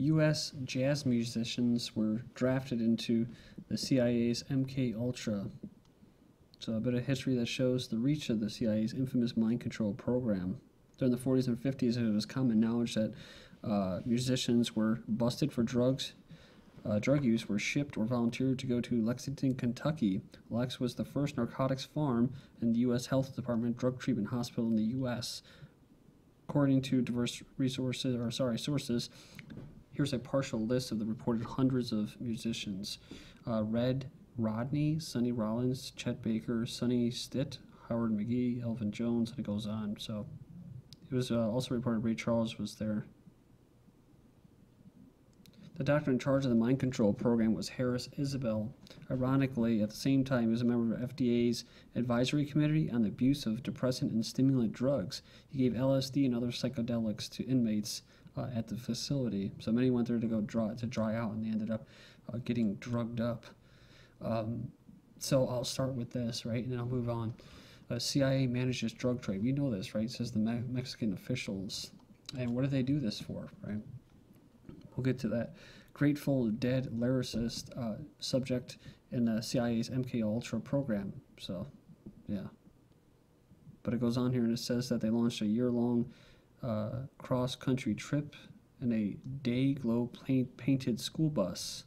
U.S. jazz musicians were drafted into the CIA's MK Ultra. So a bit of history that shows the reach of the CIA's infamous mind control program. During the 40s and 50s, it was common knowledge that musicians were busted for drug use, were shipped or volunteered to go to Lexington, Kentucky. Lex was the first narcotics farm in the U.S. Health Department drug treatment hospital in the U.S. According to diverse sources, here's a partial list of the reported hundreds of musicians. Red Rodney, Sonny Rollins, Chet Baker, Sonny Stitt, Howard McGee, Elvin Jones, and it goes on. So it was also reported Ray Charles was there. The doctor in charge of the mind control program was Harris Isbell. Ironically, at the same time, he was a member of FDA's advisory committee on the abuse of depressant and stimulant drugs. He gave LSD and other psychedelics to inmates at the facility. So many went there to go dry out, and they ended up getting drugged up. So I'll start with this, right, and then I'll move on. CIA manages drug trade. We know this, right? It says the Mexican officials. And what do they do this for, right? We'll get to that. Grateful Dead lyricist subject in the CIA's MK Ultra program. So, yeah. But it goes on here and it says that they launched a year-long cross-country trip in a day-glow painted school bus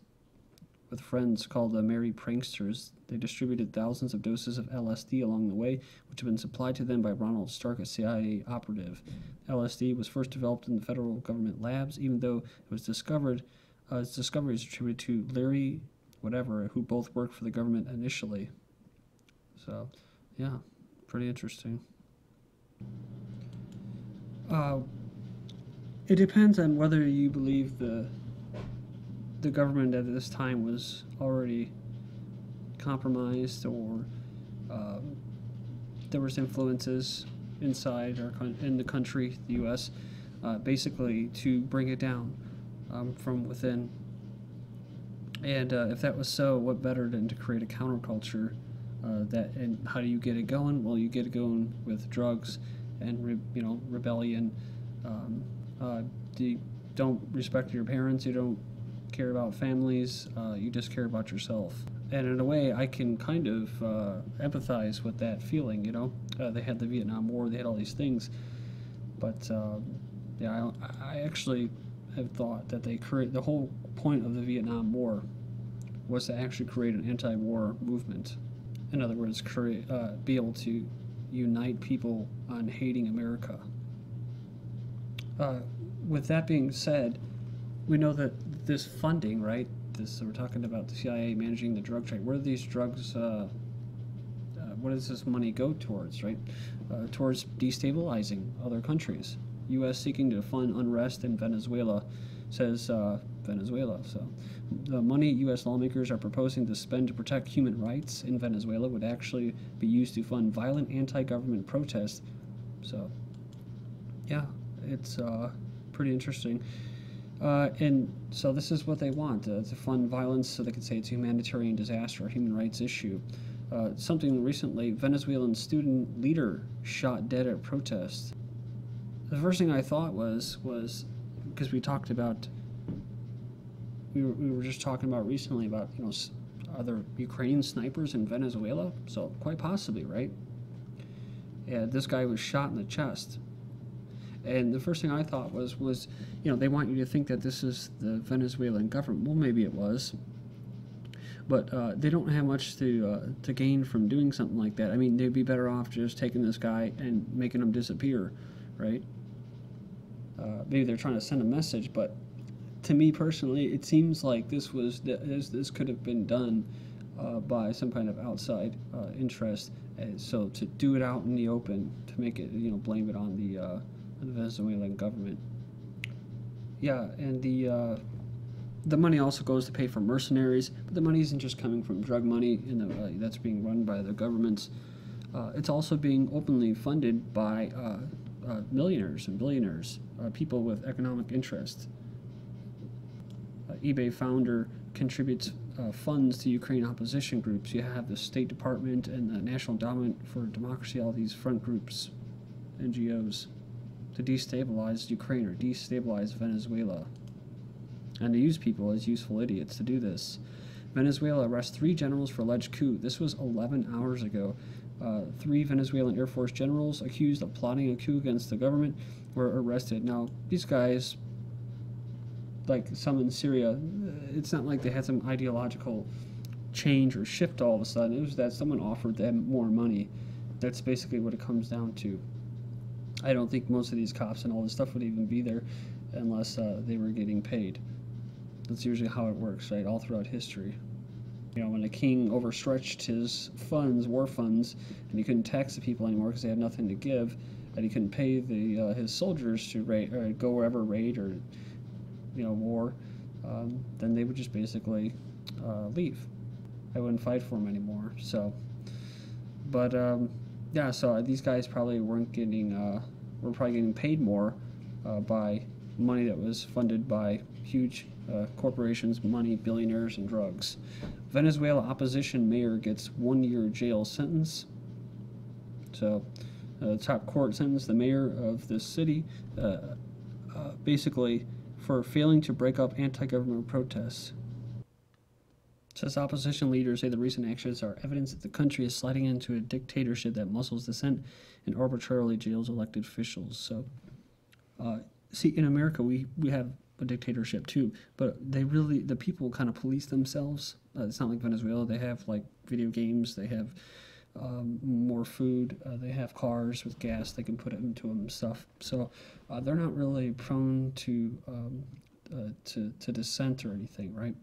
with friends called the Merry Pranksters. They distributed thousands of doses of LSD along the way, which had been supplied to them by Ronald Stark, a CIA operative. LSD was first developed in the federal government labs, even though it was discovered. Its discovery is attributed to Larry, whatever, who both worked for the government initially. So, yeah, pretty interesting. It depends on whether you believe the government at this time was already compromised or there was influences inside in the country, the U.S., basically to bring it down from within. And if that was so, what better than to create a counterculture? And how do you get it going? Well, you get it going with drugs and rebellion. You don't respect your parents. You don't care about families. You just care about yourself. And in a way, I can kind of empathize with that feeling. They had the Vietnam War. They had all these things, but yeah, I actually have thought that the whole point of the Vietnam War was to actually create an anti-war movement. In other words, be able to unite people on hating America. With that being said, we know that this funding, right? We're talking about the CIA managing the drug trade. Where do these drugs? What does this money go towards? Right, towards destabilizing other countries. U.S. seeking to fund unrest in Venezuela, says Venezuela. So, the money U.S. lawmakers are proposing to spend to protect human rights in Venezuela would actually be used to fund violent anti-government protests. So, yeah, it's pretty interesting. And so this is what they want, to fund violence so they can say it's a humanitarian disaster, a human rights issue. Something recently, Venezuelan student leader shot dead at protest. The first thing I thought was because we talked about, we were just talking about recently about, are there Ukrainian snipers in Venezuela? So quite possibly, right? Yeah, this guy was shot in the chest. And the first thing I thought was they want you to think that this is the Venezuelan government. Well, maybe it was, but they don't have much to gain from doing something like that. I mean, they'd be better off just taking this guy and making him disappear, right? Maybe they're trying to send a message, but to me personally, it seems like this could have been done by some kind of outside interest. So to do it out in the open, to make it, blame it on the Venezuelan government. Yeah, and the money also goes to pay for mercenaries, but the money isn't just coming from drug money that's being run by the governments. It's also being openly funded by millionaires and billionaires, people with economic interest. eBay founder contributes funds to Ukraine opposition groups. You have the State Department and the National Endowment for Democracy, all these front groups, NGOs, to destabilize Ukraine or destabilize Venezuela. and to use people as useful idiots to do this. Venezuela arrests 3 generals for alleged coup. This was 11 hours ago. 3 Venezuelan Air Force generals accused of plotting a coup against the government were arrested. Now, these guys, like some in Syria, it's not like they had some ideological change or shift all of a sudden. It was that someone offered them more money. That's basically what it comes down to. I don't think most of these cops and all this stuff would even be there unless they were getting paid. That's usually how it works, right, all throughout history. You know, when a king overstretched his funds, war funds, and he couldn't tax the people anymore because they had nothing to give, and he couldn't pay his soldiers to raid, or go wherever raid or war, then they would just basically leave. I wouldn't fight for them anymore. So, but yeah, so these guys probably weren't getting, were probably getting paid more by money that was funded by huge corporations, money, billionaires, and drugs. Venezuela opposition mayor gets 1-year jail sentence. So, top court sentenced the mayor of this city basically for failing to break up anti-government protests. Says opposition leaders say the recent actions are evidence that the country is sliding into a dictatorship that muzzles dissent and arbitrarily jails elected officials. So, see, in America, we have a dictatorship too, but the people kind of police themselves. It's not like Venezuela. They have like video games, they have more food, they have cars with gas they can put into them and stuff. So they're not really prone to dissent or anything, right?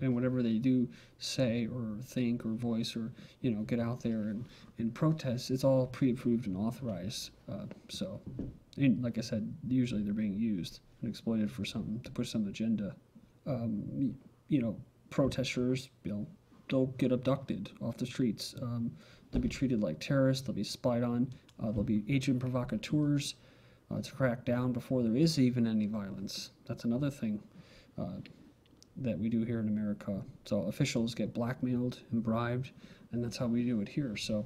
And whatever they do say or think or voice or get out there and protest, it's all pre-approved and authorized. And like I said, usually they're being used and exploited for something to push some agenda. Protesters, they'll get abducted off the streets. They'll be treated like terrorists. They'll be spied on. There'll be agent provocateurs to crack down before there is even any violence. That's another thing that we do here in America. So officials get blackmailed and bribed, and that's how we do it here. So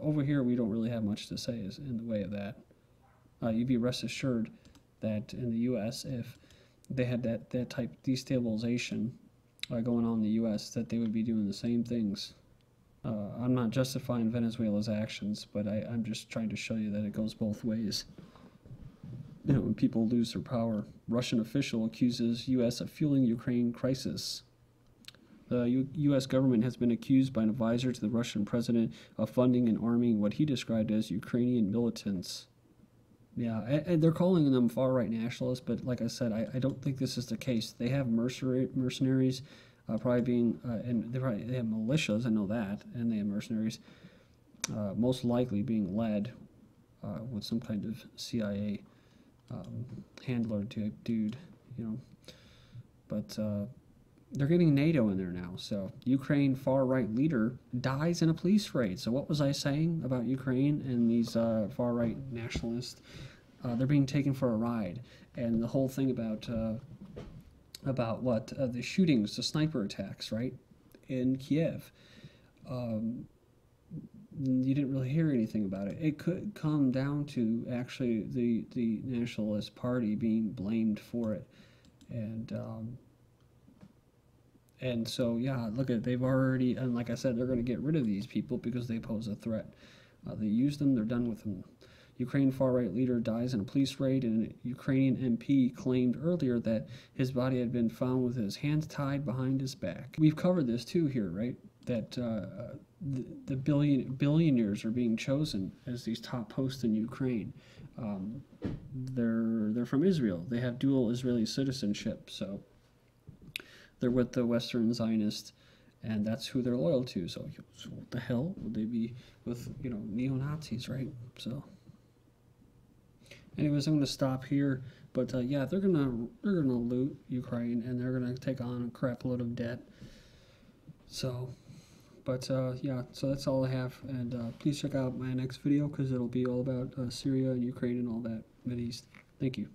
over here we don't really have much to say in the way of that. You'd be rest assured that in the U.S., if they had that type of destabilization going on in the U.S., that they would be doing the same things. I'm not justifying Venezuela's actions, but I'm just trying to show you that it goes both ways. When people lose their power. Russian official accuses U.S. of fueling Ukraine crisis. The U.S. government has been accused by an advisor to the Russian president of funding and arming what he described as Ukrainian militants. Yeah, and they're calling them far-right nationalists, but like I said, I don't think this is the case. They have mercenaries, probably being, and they have militias, I know that, and they have mercenaries, most likely being led with some kind of CIA handler type dude, but they're getting NATO in there now. So Ukraine far-right leader dies in a police raid. So what was I saying about Ukraine and these far-right nationalists? They're being taken for a ride, and the whole thing about what the shootings, the sniper attacks, right, in Kiev. You didn't really hear anything about it. It could come down to actually the Nationalist Party being blamed for it, and so yeah, look at they've already, and like I said, they're going to get rid of these people because they pose a threat. They use them, they're done with them. Ukraine far-right leader dies in a police raid, and a Ukrainian MP claimed earlier that his body had been found with his hands tied behind his back. We've covered this too here, right? That the billionaires are being chosen as these top posts in Ukraine. They're from Israel. They have dual Israeli citizenship, so they're with the Western Zionists, and that's who they're loyal to. So what the hell would they be with neo-Nazis, right? So anyways, I'm going to stop here. But yeah, they're gonna loot Ukraine, and they're gonna take on a crap load of debt. So. But yeah, so that's all I have, and please check out my next video because it'll be all about Syria and Ukraine and all that Mideast. Thank you.